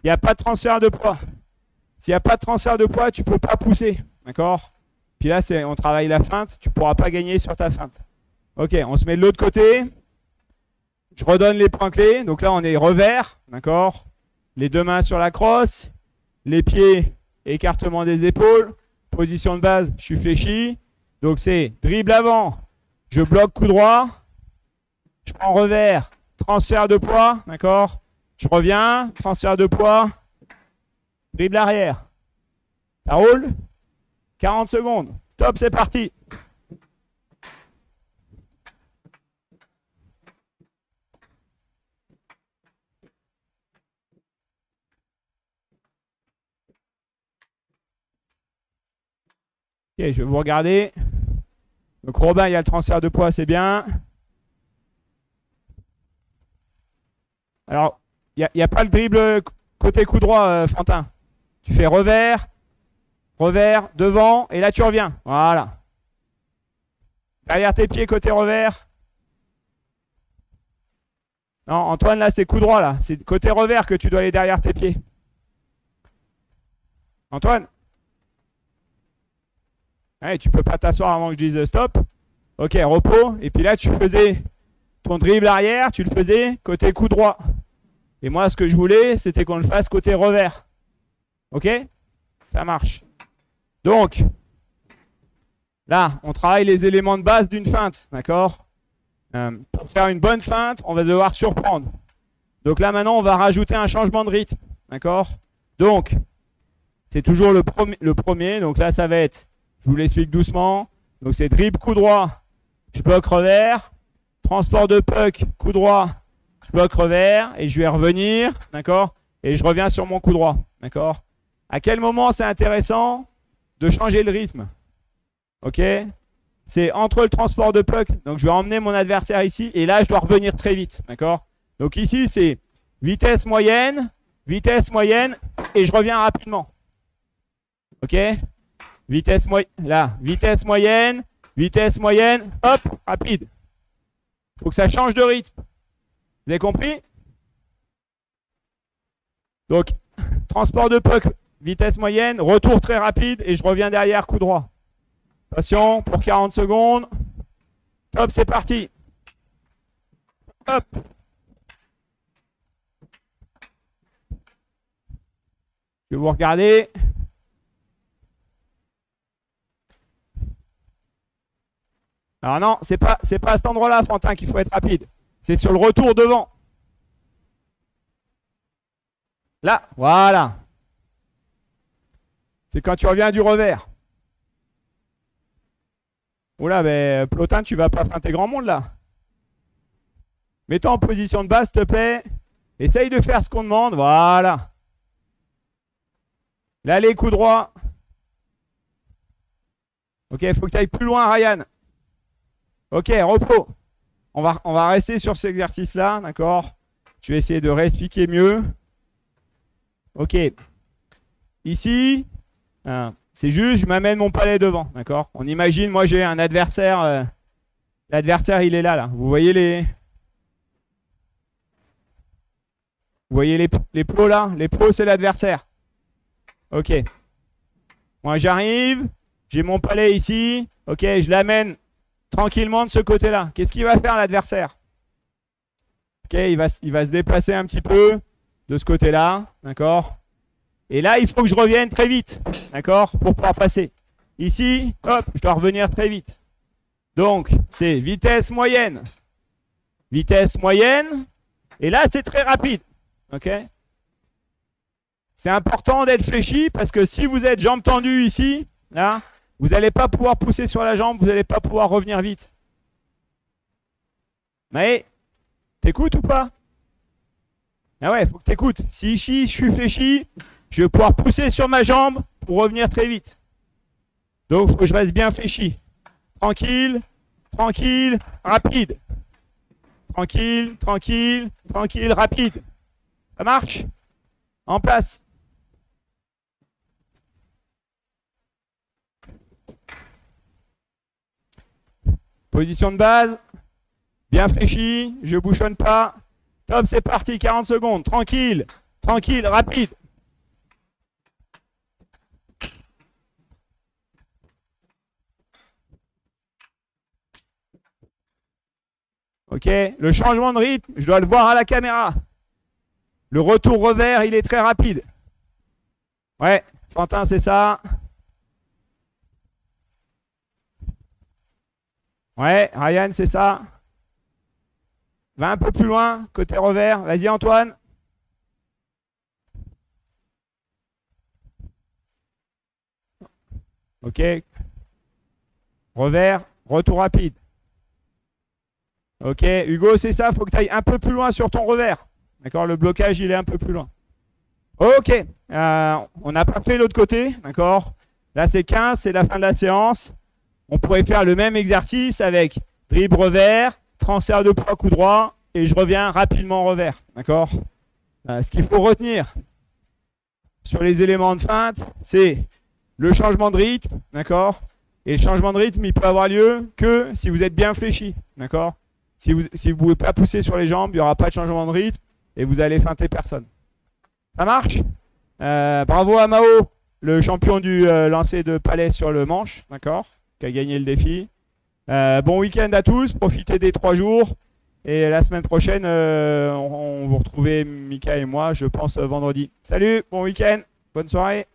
Il n'y a pas de transfert de poids. S'il n'y a pas de transfert de poids, tu ne peux pas pousser, d'accord? Puis là, on travaille la feinte, tu ne pourras pas gagner sur ta feinte. Ok, on se met de l'autre côté. Je redonne les points clés. Donc là, on est revers, d'accord? Les deux mains sur la crosse, les pieds, écartement des épaules, position de base, je suis fléchi. Donc c'est dribble avant, je bloque coup droit, je prends revers, transfert de poids, d'accord? Je reviens, transfert de poids, dribble arrière. Ça roule? 40 secondes. Top, c'est parti. Ok, je vais vous regarder. Donc Robin, il y a le transfert de poids, c'est bien. Alors, il n'y a pas le dribble côté coup droit, Frantin. Tu fais revers, revers, devant, et là tu reviens. Voilà. Derrière tes pieds, côté revers. Non, Antoine, là, c'est coup droit, là. C'est côté revers que tu dois aller derrière tes pieds. Antoine? Ouais, tu peux pas t'asseoir avant que je dise stop. Ok, repos. Et puis là, tu faisais ton dribble arrière, tu le faisais côté coup droit. Et moi, ce que je voulais, c'était qu'on le fasse côté revers. Ok? Ça marche. Donc, là, on travaille les éléments de base d'une feinte, d'accord? Pour faire une bonne feinte, on va devoir surprendre. Donc là, maintenant, on va rajouter un changement de rythme, d'accord? Donc, c'est toujours le premier. Donc là, ça va être, je vous l'explique doucement. Donc c'est dribble, coup droit, je bloque revers. Transport de puck, coup droit, je bloque revers. Et je vais revenir, d'accord? Et je reviens sur mon coup droit, d'accord? À quel moment c'est intéressant de changer le rythme? Ok? C'est entre le transport de puck. Donc je vais emmener mon adversaire ici. Et là, je dois revenir très vite, d'accord? Donc ici, c'est vitesse moyenne, et je reviens rapidement. Ok? Vitesse moyenne, hop, rapide. Il faut que ça change de rythme. Vous avez compris? Donc, transport de puck, vitesse moyenne, retour très rapide, et je reviens derrière, coup droit. Attention, pour 40 secondes. Hop, c'est parti. Hop. Je vais vous regarder. Alors non, c'est pas à cet endroit-là, Fantin, qu'il faut être rapide. C'est sur le retour devant. Là, voilà. C'est quand tu reviens du revers. Oula, mais Plotin, tu vas pas feinter grand monde là. Mets-toi en position de base, s'il te plaît. Essaye de faire ce qu'on demande. Voilà. L'aller, coup droit. Ok, il faut que tu ailles plus loin, Ryan. Ok, repos. On va rester sur cet exercice-là, d'accord? Je vais essayer de réexpliquer mieux. Ok. Ici, c'est juste, je m'amène mon palais devant, d'accord? On imagine, moi j'ai un adversaire. L'adversaire, il est là, là. Vous voyez les plots là? Les plots, c'est l'adversaire. Ok. Moi, j'arrive. J'ai mon palais ici. Ok, je l'amène tranquillement de ce côté-là. Qu'est-ce qu'il va faire l'adversaire? Ok, il va se déplacer un petit peu de ce côté-là, d'accord? Et là, il faut que je revienne très vite, d'accord? Pour pouvoir passer. Ici, hop, je dois revenir très vite. Donc, c'est vitesse moyenne. Vitesse moyenne. Et là, c'est très rapide, ok? C'est important d'être fléchi parce que si vous êtes jambes tendues ici, là, vous n'allez pas pouvoir pousser sur la jambe, vous n'allez pas pouvoir revenir vite. Mais, t'écoutes ou pas? Ah ouais, il faut que t'écoutes. Si ici, je suis fléchi, je vais pouvoir pousser sur ma jambe pour revenir très vite. Donc, il faut que je reste bien fléchi. Tranquille, tranquille, rapide. Tranquille, tranquille, tranquille, rapide. Ça marche? En place. Position de base, bien fléchi, je bouchonne pas. Top, c'est parti, 40 secondes, tranquille, tranquille, rapide. Ok, le changement de rythme, je dois le voir à la caméra. Le retour revers, il est très rapide. Ouais, Fantin, c'est ça. Ouais, Ryan, c'est ça. Va un peu plus loin, côté revers. Vas-y, Antoine. Ok. Revers, retour rapide. Ok, Hugo, c'est ça. Il faut que tu ailles un peu plus loin sur ton revers. D'accord, le blocage, il est un peu plus loin. Ok. On n'a pas fait l'autre côté. D'accord. Là, c'est 15, c'est la fin de la séance. On pourrait faire le même exercice avec dribble revers, transfert de poids coup droit et je reviens rapidement revers. D'accord? Ce qu'il faut retenir sur les éléments de feinte, c'est le changement de rythme. D'accord? Et le changement de rythme, il peut avoir lieu que si vous êtes bien fléchi. D'accord? Si vous ne pouvez pas pousser sur les jambes, il n'y aura pas de changement de rythme et vous allez feinter personne. Ça marche? Bravo à Mao, le champion du lancer de palais sur le manche. D'accord? Qui a gagné le défi. Bon week-end à tous, profitez des 3 jours. Et la semaine prochaine, on vous retrouve, Mika et moi, je pense, vendredi. Salut, bon week-end, bonne soirée.